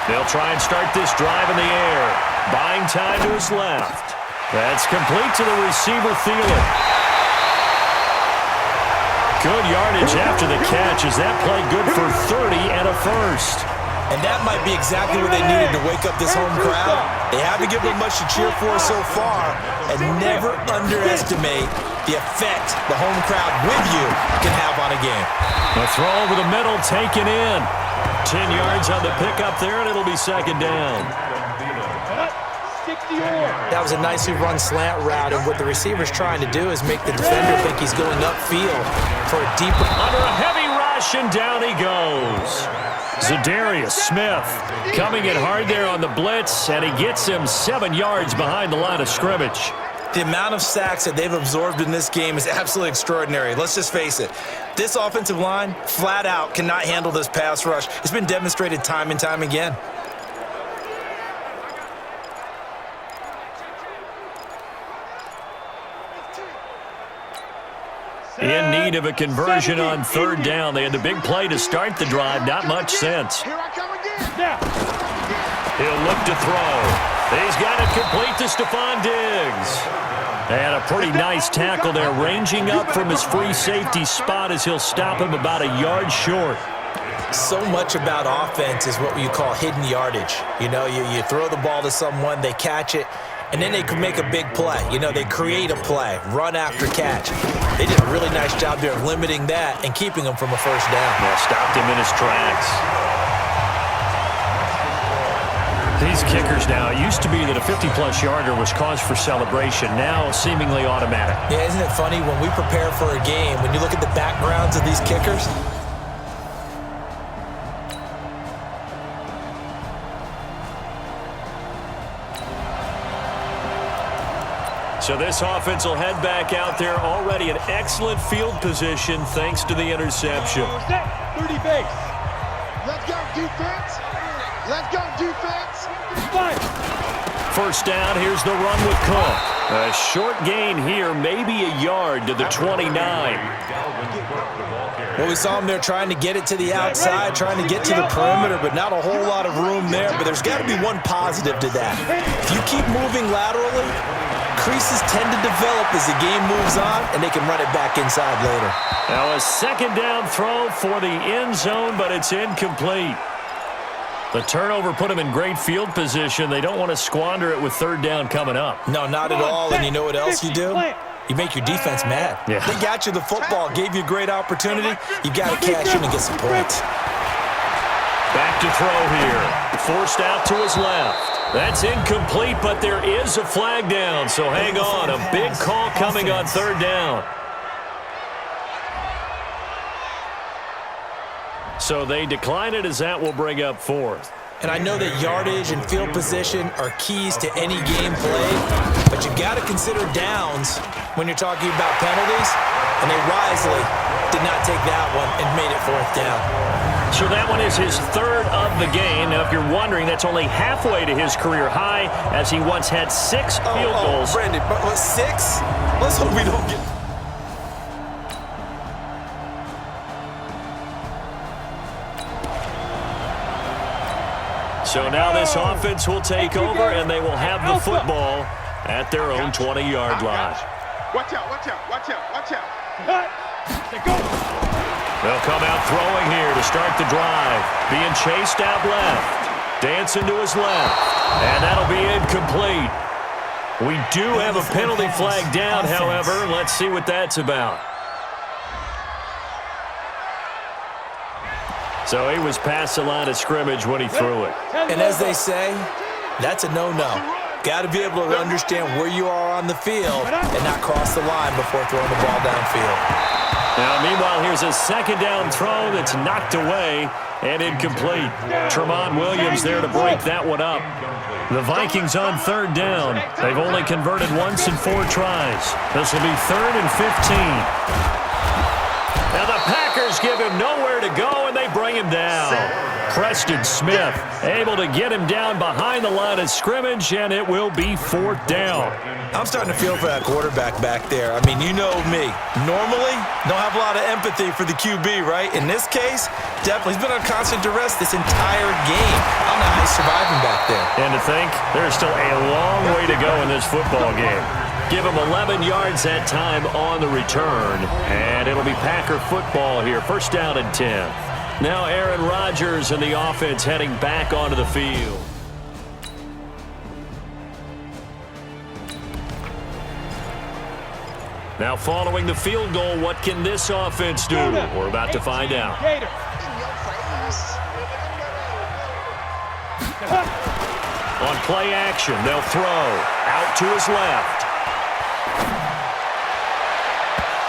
They'll try and start this drive in the air. Buying time to his left. That's complete to the receiver, Thielen. Good yardage after the catch. Is that play good for 30 and a first? And that might be exactly what they needed to wake up this home crowd. They haven't given them much to cheer for so far, and never underestimate the effect the home crowd with you can have on a game. The throw over the middle taken in. 10 yards on the pickup there, and it'll be second down. That was a nicely run slant route, and what the receiver's trying to do is make the defender think he's going upfield for a deeper... Under a heavy rush, and down he goes. Zadarius Smith coming in hard there on the blitz, and he gets him 7 yards behind the line of scrimmage. The amount of sacks that they've absorbed in this game is absolutely extraordinary. Let's just face it. This offensive line, flat out, cannot handle this pass rush. It's been demonstrated time and time again. In need of a conversion on third down. They had the big play to start the drive. Not much sense. He'll look to throw. He's got it complete to Stephon Diggs. And a pretty nice tackle there, ranging up from his free safety spot as he'll stop him about a yard short. So much about offense is what you call hidden yardage. You know, you throw the ball to someone, they catch it, and then they can make a big play. You know, they create a play, run after catch. They did a really nice job there of limiting that and keeping him from a first down. Yeah, stopped him in his tracks. These kickers now, it used to be that a 50-plus yarder was cause for celebration. Now, seemingly automatic. Yeah, isn't it funny? When we prepare for a game, when you look at the backgrounds of these kickers, so this offense will head back out there, already in excellent field position thanks to the interception. 30 base. Let's go, defense. Let's go, defense. Fight. First down, here's the run with Cook. A short gain here, maybe a yard to the 29. Well, we saw him there trying to get it to the outside, trying to get to the perimeter, but not a whole lot of room there. But there's got to be one positive to that. If you keep moving laterally, creases tend to develop as the game moves on, and they can run it back inside later. Now a second down throw for the end zone, but it's incomplete. The turnover put them in great field position. They don't want to squander it with third down coming up. No, not at all. And you know what else you do? You make your defense mad. Yeah. They got you the football, gave you a great opportunity. You got to cash in and get some points. Back to throw here. Forced out to his left. That's incomplete, but there is a flag down, so hang on. A big call coming on third down. So they decline it as that will bring up fourth. And I know that yardage and field position are keys to any game played, but you got to consider downs when you're talking about penalties, and they wisely did not take that one and made it fourth down. So that one is his third of the game. Now, if you're wondering, that's only halfway to his career high, as he once had 6 field goals. Brandon, but 6? Let's hope we don't get... So now this offense will take over, and they will have the football at their own 20-yard line. Watch out, watch out, watch out, watch out. They'll come out throwing here to start the drive. Being chased out left. Dancing to his left. And that'll be incomplete. We do have a penalty flag down, however. Let's see what that's about. So he was past the line of scrimmage when he threw it. And as they say, that's a no-no. Got to be able to understand where you are on the field and not cross the line before throwing the ball downfield. Now, meanwhile, here's a second down throw that's knocked away and incomplete. Tremont Williams there to break that one up. The Vikings on third down. They've only converted once in 4 tries. This will be 3rd and 15. Now the Packers give him nowhere to go, and they bring him down. Preston Smith able to get him down behind the line of scrimmage, and it will be 4th down. I'm starting to feel for that quarterback back there. I mean, you know me. Normally, don't have a lot of empathy for the QB, right? In this case, definitely. He's been on constant duress this entire game. I don't know how he's surviving back there. And to think, there's still a long way to go in this football game. Give him 11 yards that time on the return, and it'll be Packer football here. 1st down and 10. Now Aaron Rodgers and the offense heading back onto the field. Now following the field goal, what can this offense do? We're about to find out. On play action, they'll throw out to his left.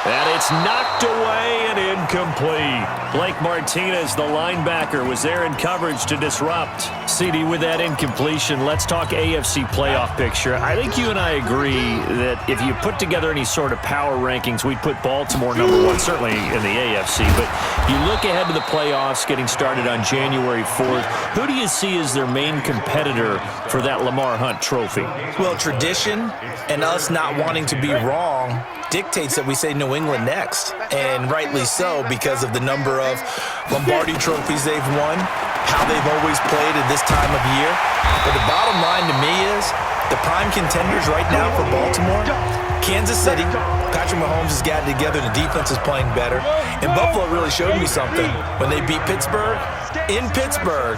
And it's knocked away and incomplete. Blake Martinez, the linebacker, was there in coverage to disrupt. CD, with that incompletion, let's talk AFC playoff picture. I think you and I agree that if you put together any sort of power rankings, we'd put Baltimore #1, certainly in the AFC. But you look ahead to the playoffs getting started on January 4th. Who do you see as their main competitor for that Lamar Hunt trophy? Well, tradition and us not wanting to be wrong dictates that we say New England next, and rightly so because of the number of Lombardi trophies they've won, how they've always played at this time of year. But the bottom line to me is the prime contenders right now for Baltimore, Kansas City. Patrick Mahomes has got it together. The defense is playing better. And Buffalo really showed me something when they beat Pittsburgh in Pittsburgh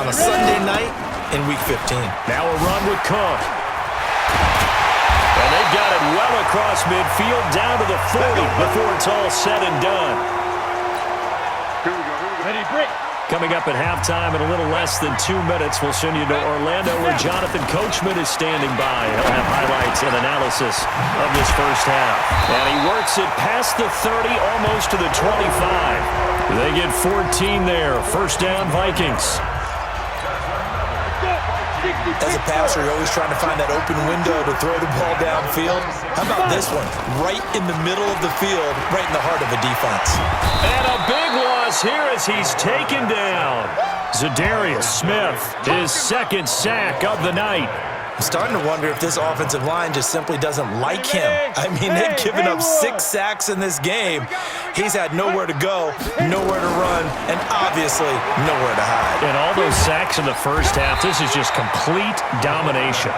on a Sunday night in Week 15. Now a run with Cook. And they've got it well across midfield down to the 40 before it's all said and done. Ready, break. Coming up at halftime in a little less than 2 minutes, we'll send you to Orlando where Jonathan Coachman is standing by. He'll have highlights and analysis of this first half. And he works it past the 30, almost to the 25. They get 14 there. 1st down, Vikings. As a passer, you're always trying to find that open window to throw the ball downfield. How about this one? Right in the middle of the field, right in the heart of a defense. And a big loss here as he's taken down. Zadarius Smith, his 2nd sack of the night. I'm starting to wonder if this offensive line just simply doesn't like him. I mean, they've given up 6 sacks in this game. He's had nowhere to go, nowhere to run, and obviously nowhere to hide. And all those sacks in the first half, this is just complete domination.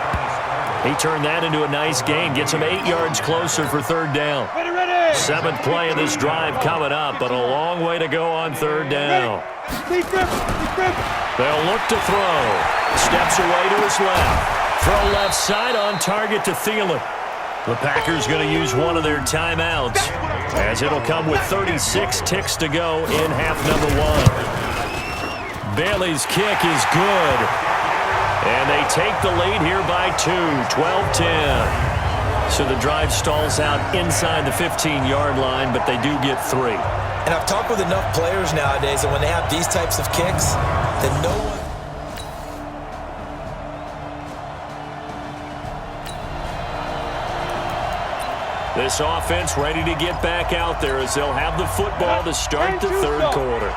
He turned that into a nice gain, gets him 8 yards closer for 3rd down. 7th play of this drive coming up, but a long way to go on 3rd down. They'll look to throw. Steps away to his left. Throw left side on target to Thielen. The Packers going to use one of their timeouts as it'll come with 36 ticks to go in half number 1. Bailey's kick is good. And they take the lead here by 2, 12-10. So the drive stalls out inside the 15-yard line, but they do get 3. And I've talked with enough players nowadays that when they have these types of kicks, that no one... This offense ready to get back out there as they'll have the football to start the 3rd quarter.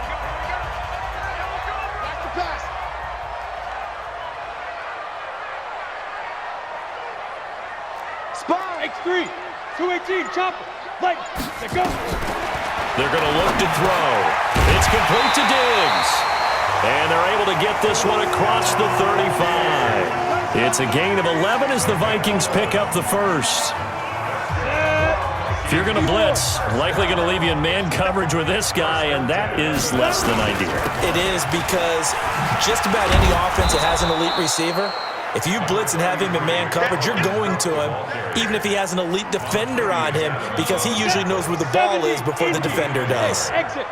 Spy. X3. 218. Chopper. Light. Let go. They're going to look to throw. It's complete to Diggs. And they're able to get this one across the 35. It's a gain of 11 as the Vikings pick up the 1st. If you're going to blitz, likely going to leave you in man coverage with this guy, and that is less than ideal. It is because just about any offense that has an elite receiver, if you blitz and have him in man coverage, you're going to him, even if he has an elite defender on him, because he usually knows where the ball is before the defender does. Exit.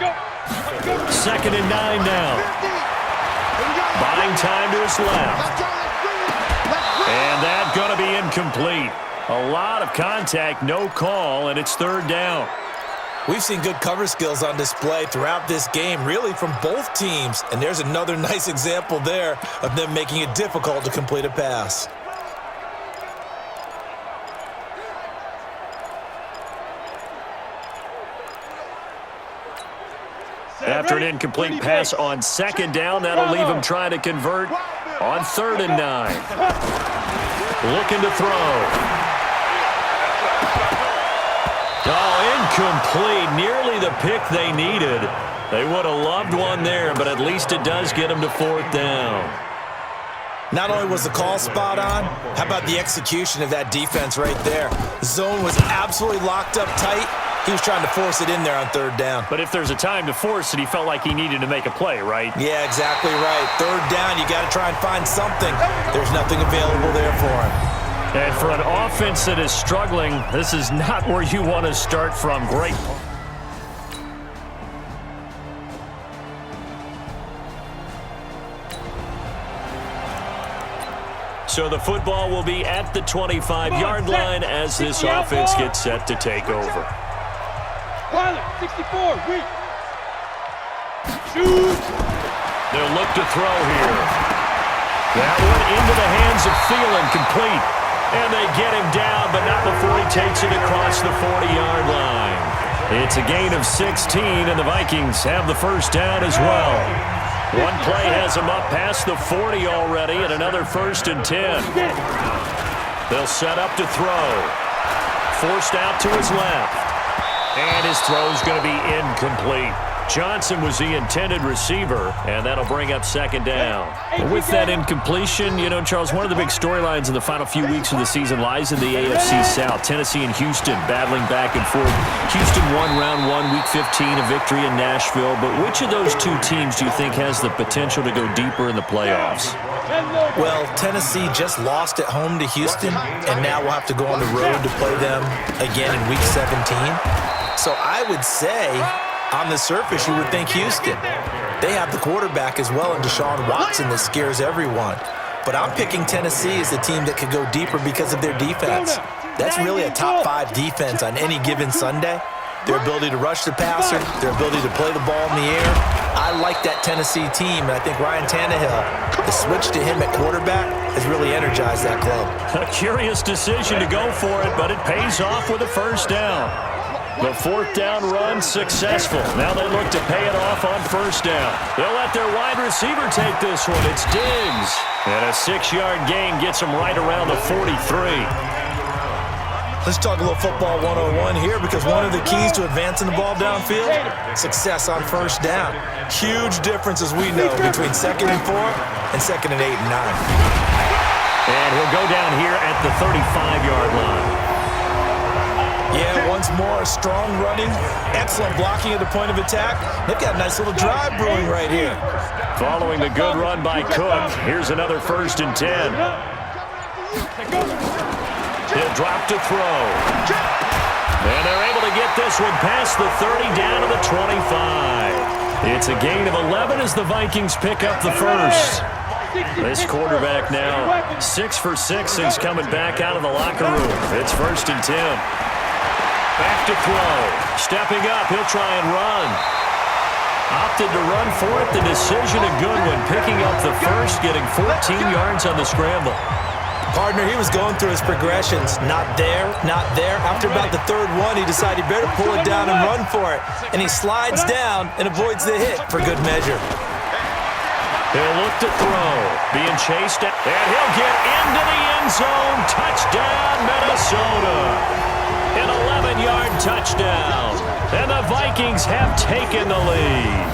Go. 2nd and 9 now. Buying time to his left. And that's going to be incomplete. A lot of contact, no call, and it's 3rd down. We've seen good cover skills on display throughout this game, really from both teams. And there's another nice example there of them making it difficult to complete a pass. After an incomplete pass on second down, that'll leave him trying to convert on 3rd and 9. Looking to throw. Oh, incomplete. Nearly the pick they needed. They would have loved one there, but at least it does get them to 4th down. Not only was the call spot on, how about the execution of that defense right there? The zone was absolutely locked up tight. He was trying to force it in there on 3rd down. But if there's a time to force it, he felt like he needed to make a play, right? Yeah, exactly right. 3rd down, you got to try and find something. There's nothing available there for him. And for an offense that is struggling, this is not where you want to start from. Great. So the football will be at the 25-yard line as this offense gets set to take over. 64, weak. Shoot. They'll look to throw here. That one into the hands of Thielen, complete. And they get him down, but not before he takes it across the 40-yard line. It's a gain of 16, and the Vikings have the 1st down as well. One play has him up past the 40 already, and another 1st and 10. They'll set up to throw. Forced out to his left. And his throw's going to be incomplete. Johnson was the intended receiver, and that'll bring up 2nd down. With that incompletion, you know, Charles, one of the big storylines in the final few weeks of the season lies in the AFC South. Tennessee and Houston battling back and forth. Houston won round 1, week 15, a victory in Nashville. But which of those two teams do you think has the potential to go deeper in the playoffs? Well, Tennessee just lost at home to Houston, and now we'll have to go on the road to play them again in week 17. So I would say, on the surface, you would think Houston. They have the quarterback as well in Deshaun Watson that scares everyone. But I'm picking Tennessee as the team that could go deeper because of their defense. That's really a top 5 defense on any given Sunday. Their ability to rush the passer, their ability to play the ball in the air. I like that Tennessee team, and I think Ryan Tannehill, the switch to him at quarterback, has really energized that club. A curious decision to go for it, but it pays off with a 1st down. The 4th down run successful. Now they look to pay it off on 1st down. They'll let their wide receiver take this one. It's Diggs. And a 6-yard gain gets them right around the 43. Let's talk a little football 101 here, because one of the keys to advancing the ball downfield, success on 1st down. Huge difference, as we know, between 2nd and 4 and 2nd and 8 and 9. And he'll go down here at the 35-yard line. Yeah, once more, strong running, excellent blocking at the point of attack. They've got a nice little drive brewing right here. Following the good run by Cook, here's another 1st and 10. He'll drop to throw. And they're able to get this one past the 30 down to the 25. It's a gain of 11 as the Vikings pick up the 1st. This quarterback now 6 for 6 since coming back out of the locker room. It's 1st and 10. Back to throw. Stepping up, he'll try and run. Opted to run for it. The decision a good one. Picking up the 1st, getting 14 yards on the scramble. Partner, he was going through his progressions. Not there, not there. After about the 3rd one, he decided he better pull it down and run for it. And he slides down and avoids the hit for good measure. He'll look to throw. Being chased, and he'll get into the end zone. Touchdown, Minnesota. An 11-yard touchdown. And the Vikings have taken the lead.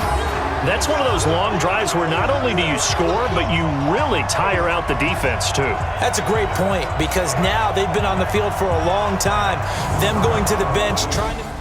That's one of those long drives where not only do you score, but you really tire out the defense, too. That's a great point, because now they've been on the field for a long time. Them going to the bench, trying to...